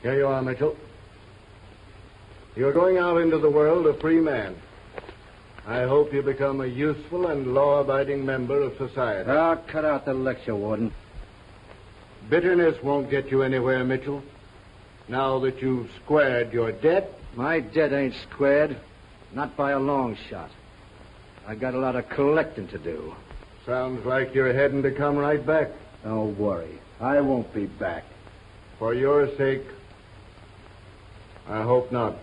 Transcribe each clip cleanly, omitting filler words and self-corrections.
Here you are, Mitchell. You're going out into the world a free man. I hope you become a useful and law-abiding member of society. Oh, cut out the lecture, Warden. Bitterness won't get you anywhere, Mitchell. Now that you've squared your debt... My debt ain't squared. Not by a long shot. I got a lot of collecting to do. Sounds like you're heading to come right back. Don't worry. I won't be back. For your sake, I hope not.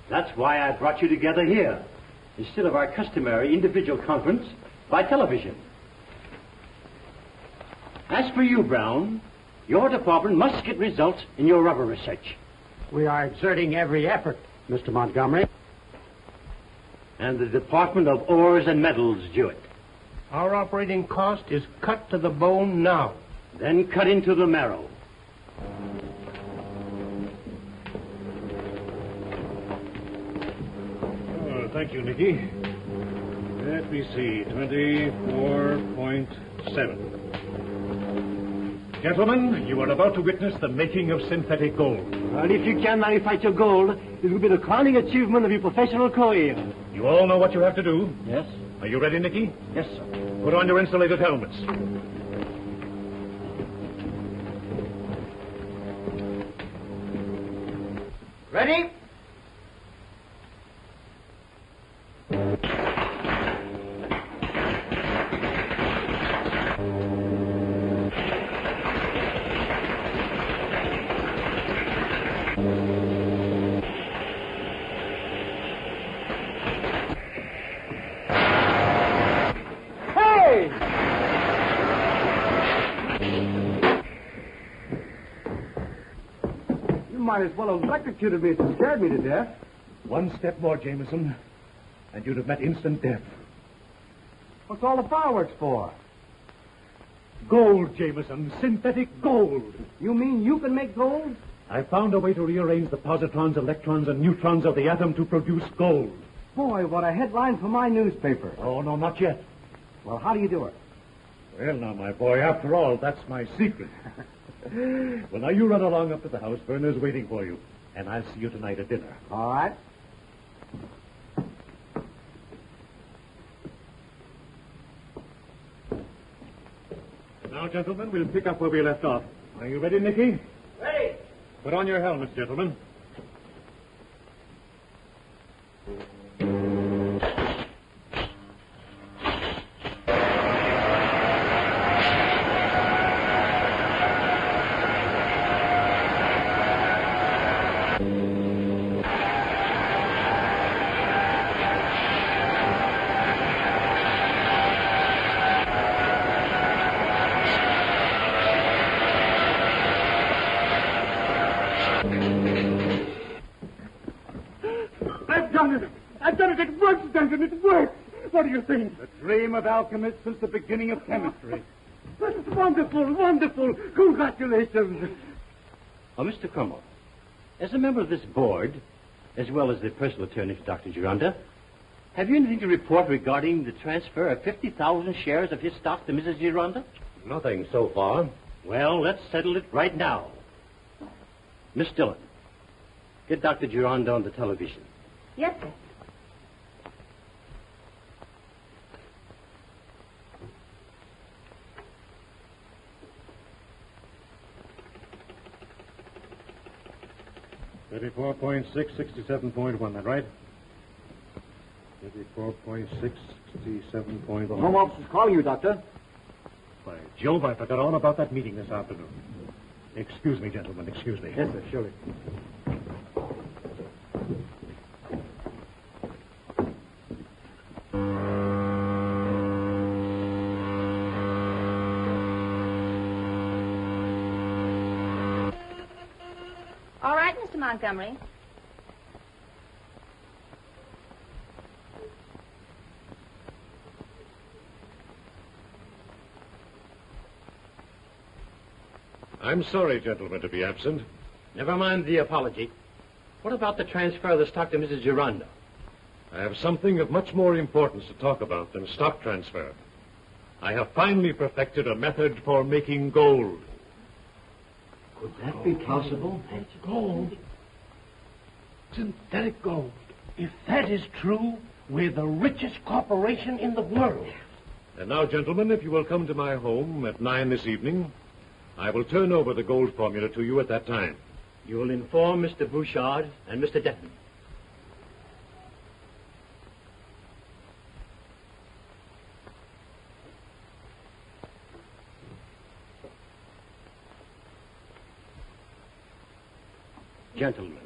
That's why I brought you together here, instead of our customary individual conference by television. As for you, Brown, your department must get results in your rubber research. We are exerting every effort, Mr. Montgomery. And the Department of Ores and Metals do it. Our operating cost is cut to the bone now. Then cut into the marrow. Oh, thank you, Nicky. Let me see, 24.7. Gentlemen, you are about to witness the making of synthetic gold. And if you can manufacture gold, it will be the crowning achievement of your professional career. You all know what you have to do? Yes? Are you ready, Nicky? Yes, sir. Put on your insulated helmets. Ready? Might as well have electrocuted me. It scared me to death. One step more, Jameson, and you'd have met instant death. What's all the fireworks for? Gold, Jameson. Synthetic gold. You mean you can make gold? I found a way to rearrange the positrons, electrons, and neutrons of the atom to produce gold. Boy, what a headline for my newspaper. Oh, no, not yet. Well, how do you do it? Well, now, my boy, after all, that's my secret. Well, now, you run along up to the house. Verner's waiting for you. And I'll see you tonight at dinner. All right. Now, gentlemen, we'll pick up where we left off. Are you ready, Nicky? Ready. Put on your helmets, gentlemen. It works. What do you think? The dream of alchemists since the beginning of chemistry. That's wonderful, wonderful. Congratulations. Oh, Mr. Crummell, as a member of this board, as well as the personal attorney for Dr. Gironda, have you anything to report regarding the transfer of 50,000 shares of his stock to Mrs. Gironda? Nothing so far. Well, let's settle it right now. Miss Dillon, get Dr. Gironda on the television. Yes, sir. $34.6, 67.1, that right? 34.6, 67.1. The Home Office is calling you, Doctor. By Jove, I forgot all about that meeting this afternoon. Excuse me, gentlemen, excuse me. Yes, sir, surely. All right, Mr. Montgomery. I'm sorry, gentlemen, to be absent. Never mind the apology. What about the transfer of the stock to Mrs. Gironda? I have something of much more importance to talk about than stock transfer. I have finally perfected a method for making gold. Could that be possible? Gold. Synthetic gold. If that is true, we're the richest corporation in the world. And now, gentlemen, if you will come to my home at 9 this evening, I will turn over the gold formula to you at that time. You will inform Mr. Bouchard and Mr. Denton. Gentlemen,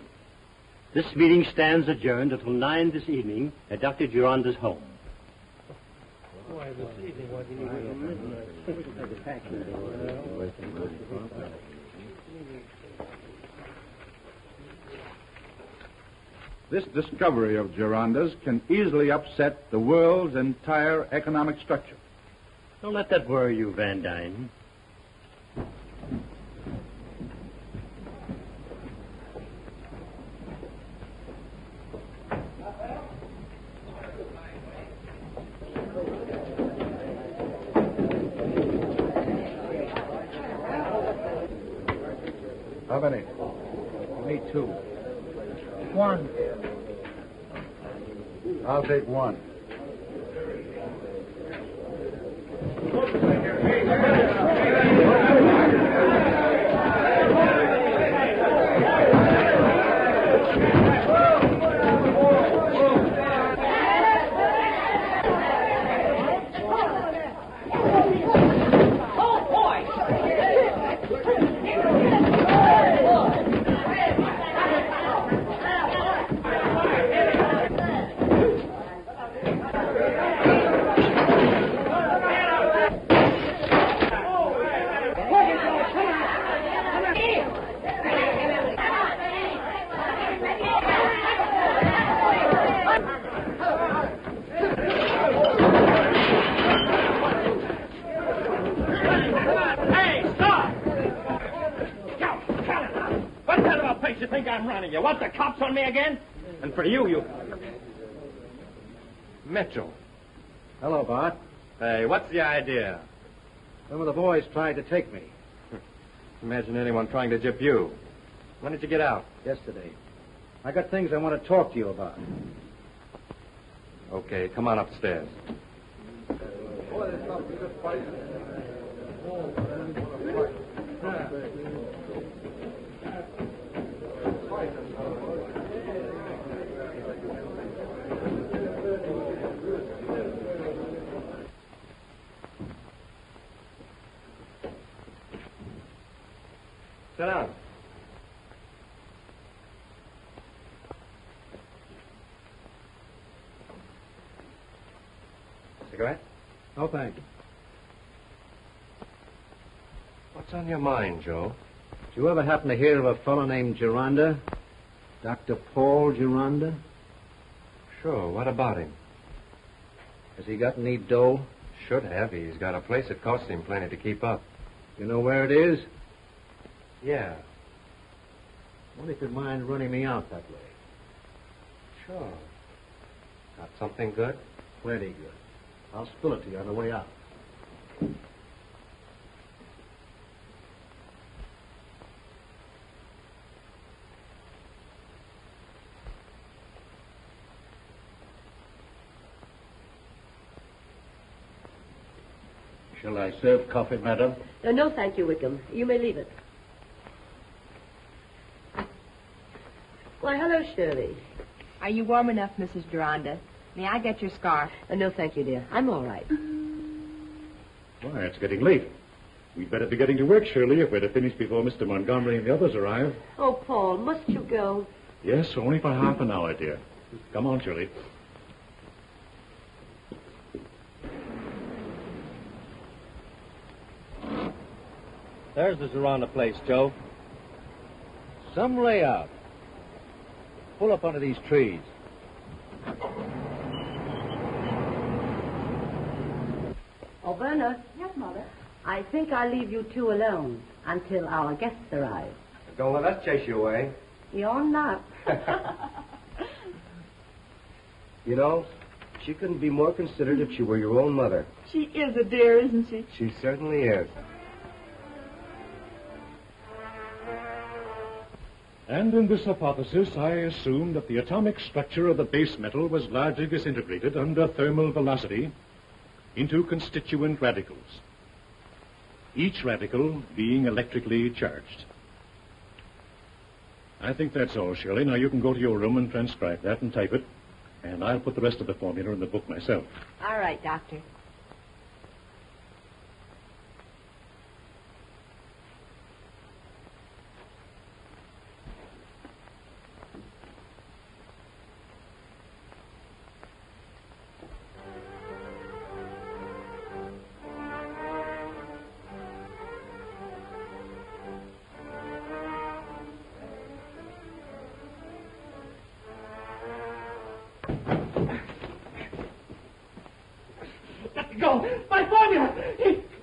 this meeting stands adjourned until 9 this evening at Dr. Gironda's home. This discovery of Gironda's can easily upset the world's entire economic structure. Don't let that worry you, Van Dyne. How many? Me too. One. I'll take one. You want the cops on me again? And for you... Mitchell. Hello, Bart. Hey, what's the idea? Some of the boys tried to take me. Imagine anyone trying to gyp you. When did you get out? Yesterday. I got things I want to talk to you about. Okay, come on upstairs. Sit down. Cigarette? No, thank you. What's on your mind, Joe? Did you ever happen to hear of a fellow named Gironda? Dr. Paul Gironda? Sure, what about him? Has he got any dough? Should have. He's got a place that costs him plenty to keep up. You know where it is? Yeah. Wonder if you'd mind running me out that way. Sure. Got something good? Plenty good. I'll spill it to you on the way out. Shall I serve coffee, madam? No, thank you, Wickham. You may leave it. Why, hello, Shirley. Are you warm enough, Mrs. Gironda? May I get your scarf? No, thank you, dear. I'm all right. Why, it's getting late. We'd better be getting to work, Shirley, if we're to finish before Mr. Montgomery and the others arrive. Oh, Paul, must you go? Yes, only for half an hour, dear. Come on, Shirley. There's the Gironda place, Joe. Some layout. Pull up under these trees. Oh, Verna. Yes, Mother. I think I'll leave you two alone until our guests arrive. Don't let us chase you away. You're not. You know, she couldn't be more considerate if she were your own mother. She is a dear, isn't she? She certainly is. And in this hypothesis, I assume that the atomic structure of the base metal was largely disintegrated under thermal velocity into constituent radicals, each radical being electrically charged. I think that's all, Shirley. Now you can go to your room and transcribe that and type it, and I'll put the rest of the formula in the book myself. All right, Doctor. Go! My formula!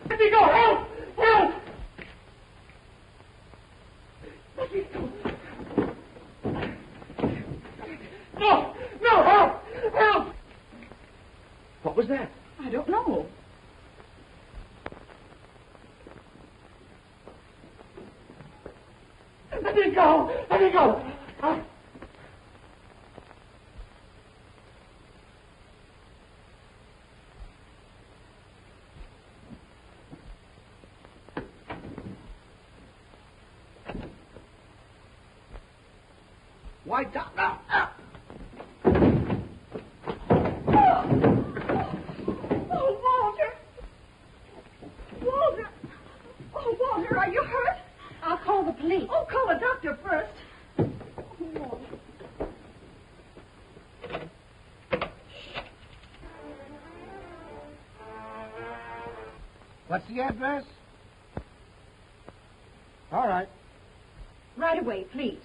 Let me go! Help! Help! Let me go! No! No! Help! Help! What was that? I don't know. Let me go! Let me go! Why, Doc? Oh, Walter! Walter! Oh, Walter, are you hurt? I'll call the police. Oh, call the doctor first. Oh, Walter. What's the address? All right. Right away, please.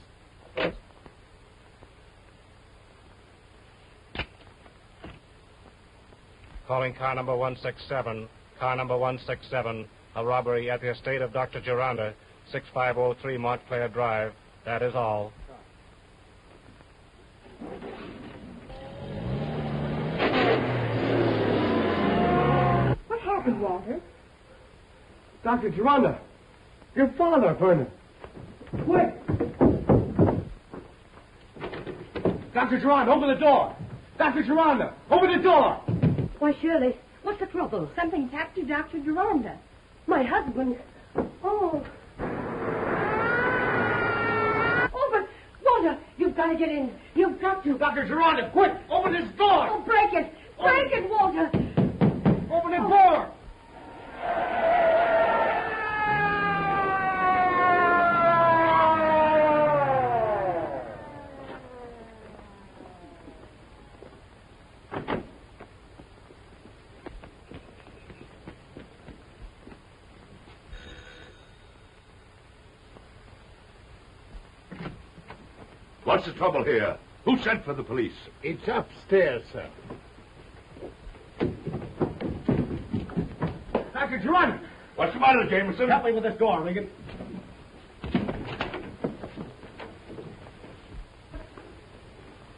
Calling car number 167. Car number 167. A robbery at the estate of Dr. Gironda, 6503 Montclair Drive. That is all. What happened, Walter? Dr. Gironda! Your father, Vernon! Quick! Dr. Gironda, open the door! Dr. Gironda, open the door! Why, Shirley, what's the trouble? Something's happened to Dr. Gironda. My husband. Oh. Oh, but, Walter, you've got to get in. You've got to. Dr. Gironda, quick! Open this door! Oh, break it! Break it, Walter! Open the door! What's the trouble here? Who sent for the police? It's upstairs, sir. Dr. Gironda! What's the matter, Jameson? Help me with this door, Regan.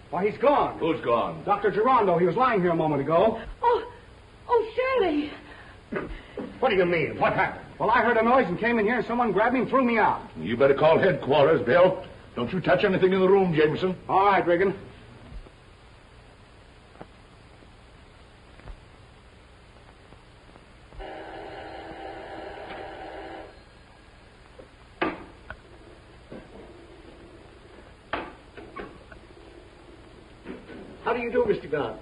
Why, he's gone. Who's gone? Dr. Gironda, he was lying here a moment ago. Oh, Shirley! What do you mean? What happened? Well, I heard a noise and came in here, and someone grabbed me and threw me out. You better call headquarters, Bill. Don't you touch anything in the room, Jameson. All right, Regan. How do you do, Mr. Gant?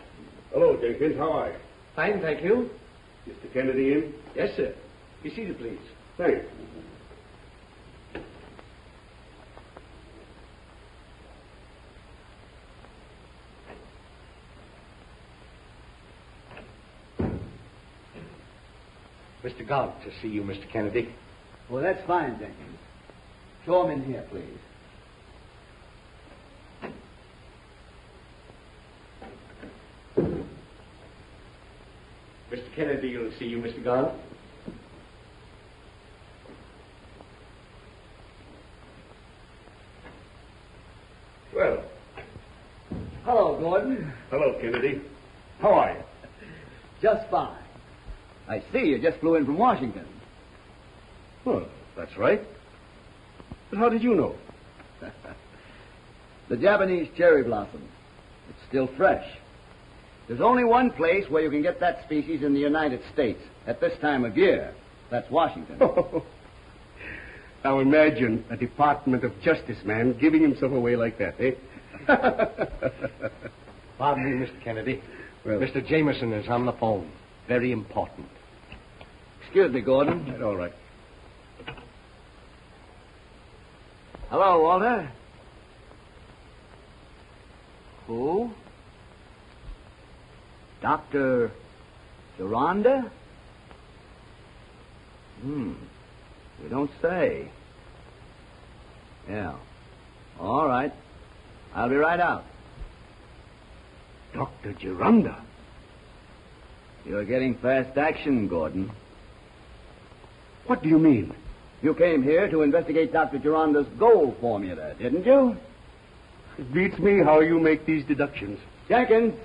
Hello, Jenkins. How are you? Fine, thank you. Mr. Kennedy in? Yes, sir. Be seated, please. Thanks. Mr. Gant to see you, Mr. Kennedy. Well, that's fine, Jenkins. Show him in here, please. Mr. Kennedy will see you, Mr. Gant. Well, Hello, Gordon. Hello, Kennedy. How are you? Just fine. I see you just flew in from Washington. Well, that's right. But how did you know? The Japanese cherry blossom. It's still fresh. There's only one place where you can get that species in the United States at this time of year. That's Washington. Now imagine a Department of Justice man giving himself away like that, eh? Pardon me, Mr. Kennedy. Well, Mr. Jameson is on the phone. Very important. Excuse me, Gordon. all right. Hello, Walter. Who? Dr. Gironda? You don't say. Yeah. All right. I'll be right out. Dr. Gironda? You're getting fast action, Gordon. What do you mean? You came here to investigate Dr. Gironda's gold formula, didn't you? It beats me how you make these deductions. Jenkins,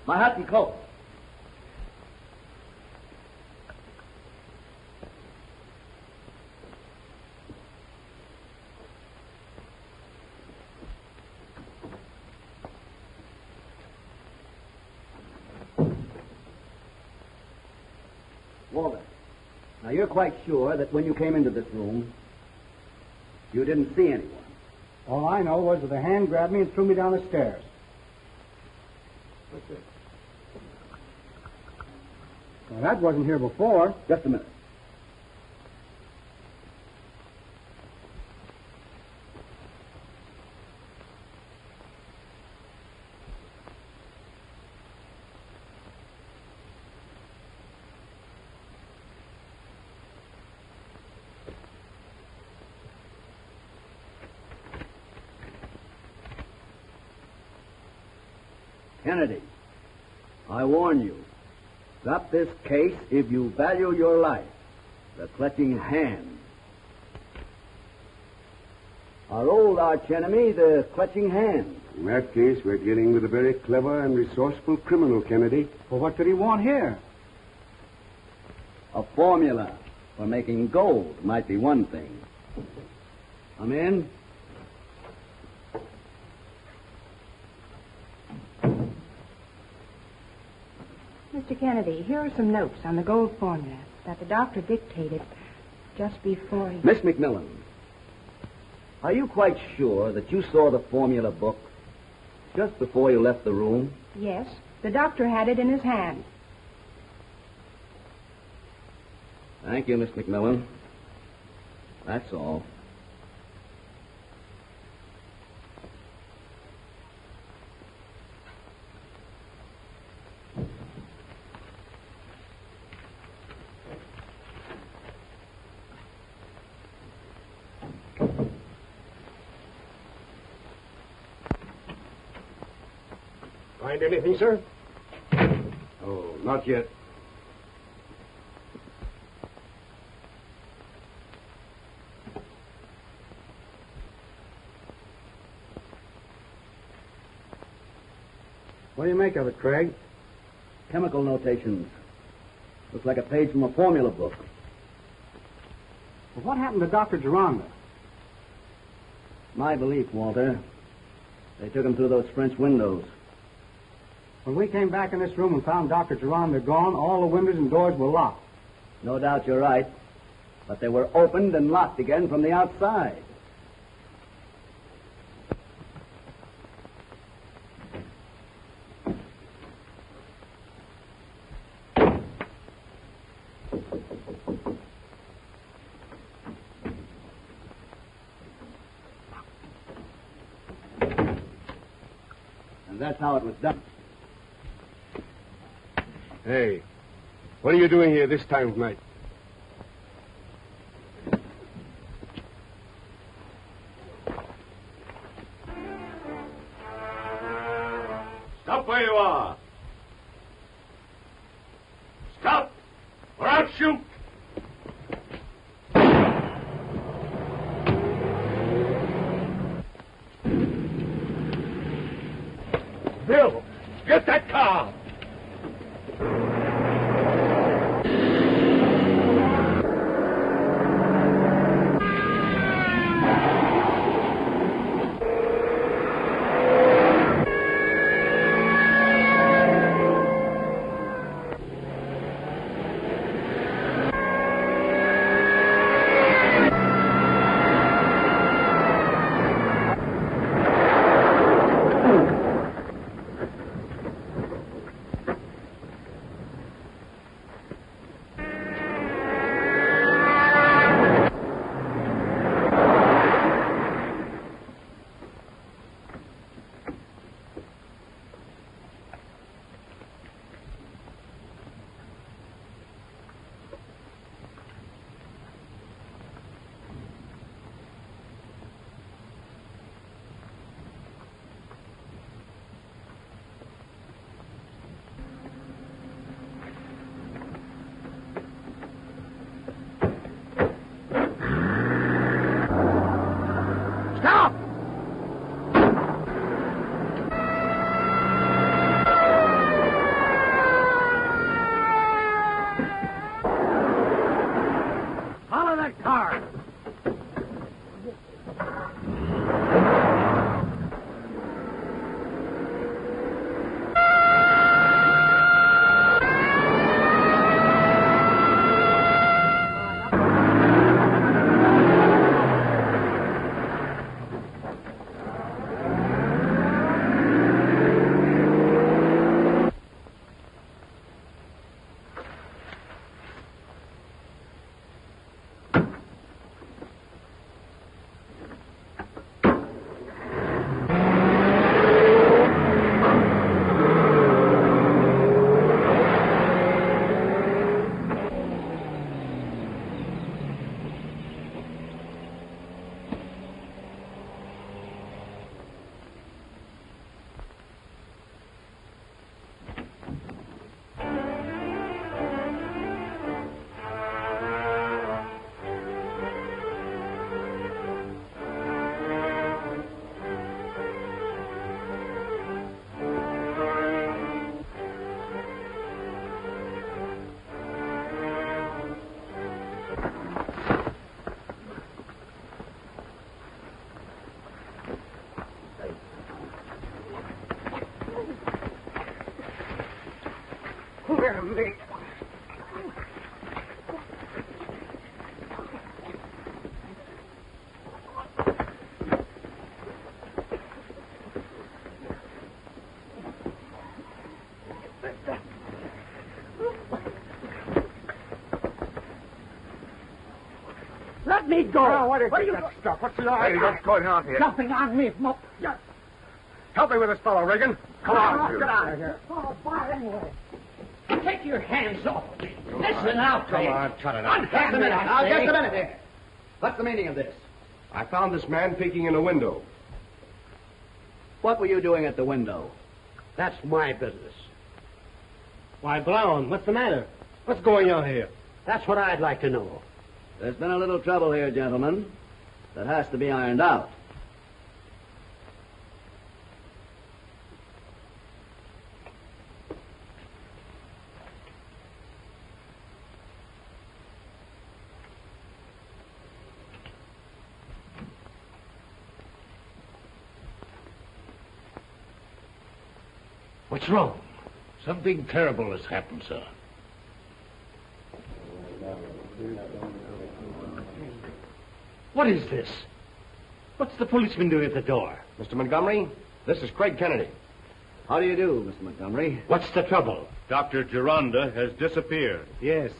my hat and coat. Walter, now you're quite sure that when you came into this room, you didn't see anyone? All I know was that a hand grabbed me and threw me down the stairs. What's it? Well, that wasn't here before. Just a minute. Kennedy, I warn you, drop this case if you value your life. The Clutching Hand. Our old archenemy, the Clutching Hand. In that case, we're dealing with a very clever and resourceful criminal, Kennedy. Well, what did he want here? A formula for making gold might be one thing. Come in. Mr. Kennedy, here are some notes on the gold formula that the doctor dictated just before he... Miss McMillan, are you quite sure that you saw the formula book just before you left the room? Yes, the doctor had it in his hand. Thank you, Miss McMillan. That's all. Find anything, sir? Oh, not yet. What do you make of it, Craig? Chemical notations. Looks like a page from a formula book. Well, what happened to Dr. Gironda? My belief, Walter. They took him through those French windows. When we came back in this room and found Dr. Gironda gone, all the windows and doors were locked. No doubt you're right. But they were opened and locked again from the outside. And that's how it was done. Hey, what are you doing here this time of night? Stop where you are. Stop, or I'll shoot. Bill, get that car. Let me go. Oh, what is What it, are you that stuff? What's the idea? Hey, What's going on here? Jumping on me. Help me with this fellow, Regan. Come on. Get out of here. Oh, boy, anyway. Take your hands off me. Listen out, Come on, cut it out. Just a minute. Now, just a minute here. What's the meaning of this? I found this man peeking in a window. What were you doing at the window? That's my business. Why, Brown, what's the matter? What's going on here? That's what I'd like to know. There's been a little trouble here, gentlemen, that has to be ironed out. What's wrong? Something terrible has happened, sir. What is this? What's the policeman doing at the door? Mr. Montgomery, this is Craig Kennedy. How do you do, Mr. Montgomery? What's the trouble? Dr. Gironda has disappeared. Yes.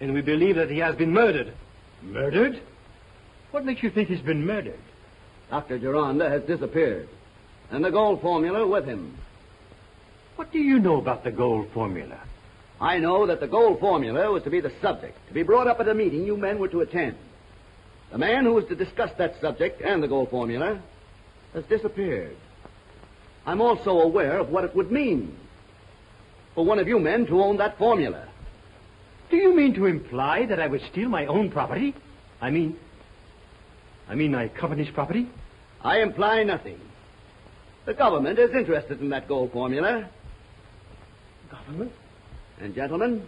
And we believe that he has been murdered. Murdered? What makes you think he's been murdered? Dr. Gironda has disappeared, and the gold formula with him. What do you know about the gold formula? I know that the gold formula was to be the subject, to be brought up at a meeting you men were to attend. The man who was to discuss that subject and the gold formula has disappeared. I'm also aware of what it would mean for one of you men to own that formula. Do you mean to imply that I would steal my own property? I mean my company's property? I imply nothing. The government is interested in that gold formula. Government? And, gentlemen,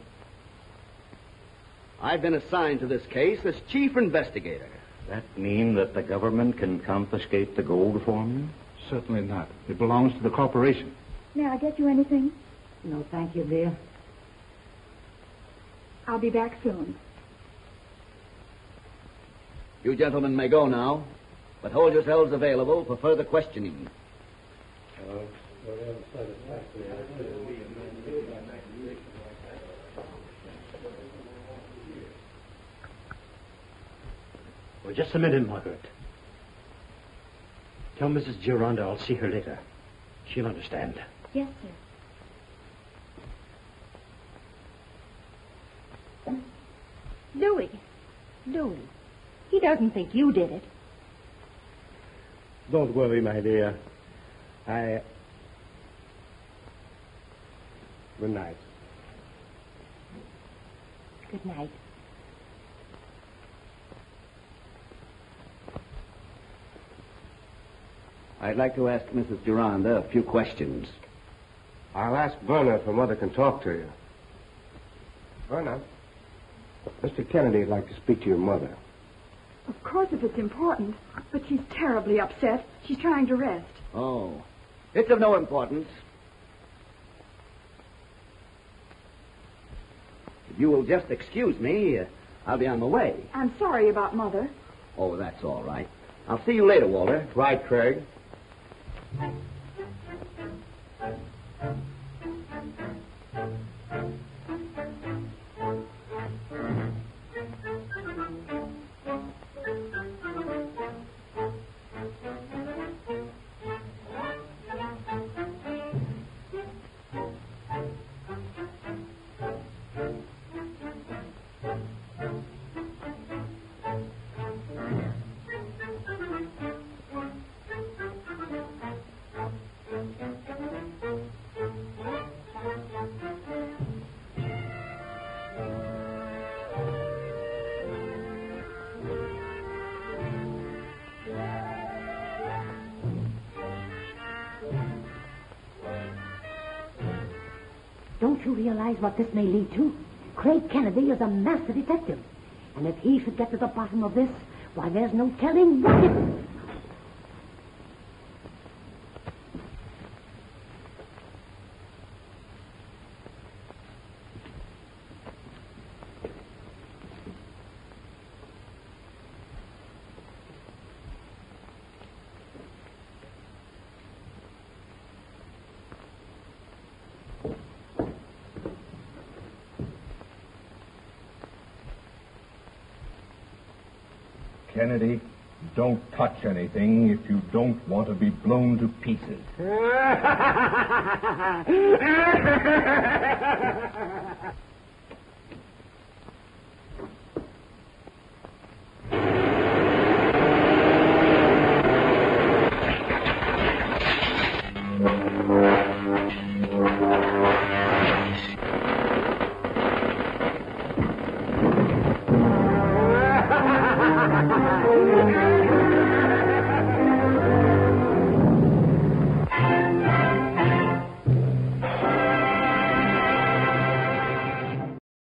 I've been assigned to this case as chief investigator. That mean that the government can confiscate the gold formula? Certainly not. It belongs to the corporation. May I get you anything? No, thank you, dear. I'll be back soon. You gentlemen may go now, but hold yourselves available for further questioning. Well, just a minute, Margaret. Tell Mrs. Gironda I'll see her later. She'll understand. Yes, sir. Louis. He doesn't think you did it. Don't worry, my dear. Good night. Good night. I'd like to ask Mrs. Gironda a few questions. I'll ask Verna if her mother can talk to you. Verna, Mr. Kennedy'd like to speak to your mother. Of course, if it's important. But she's terribly upset. She's trying to rest. Oh, it's of no importance. If you will just excuse me, I'll be on my way. I'm sorry about Mother. Oh, that's all right. I'll see you later, Walter. Right, Craig. Don't you realize what this may lead to? Craig Kennedy is a master detective. And if he should get to the bottom of this, why, there's no telling what it... Kennedy, don't touch anything if you don't want to be blown to pieces.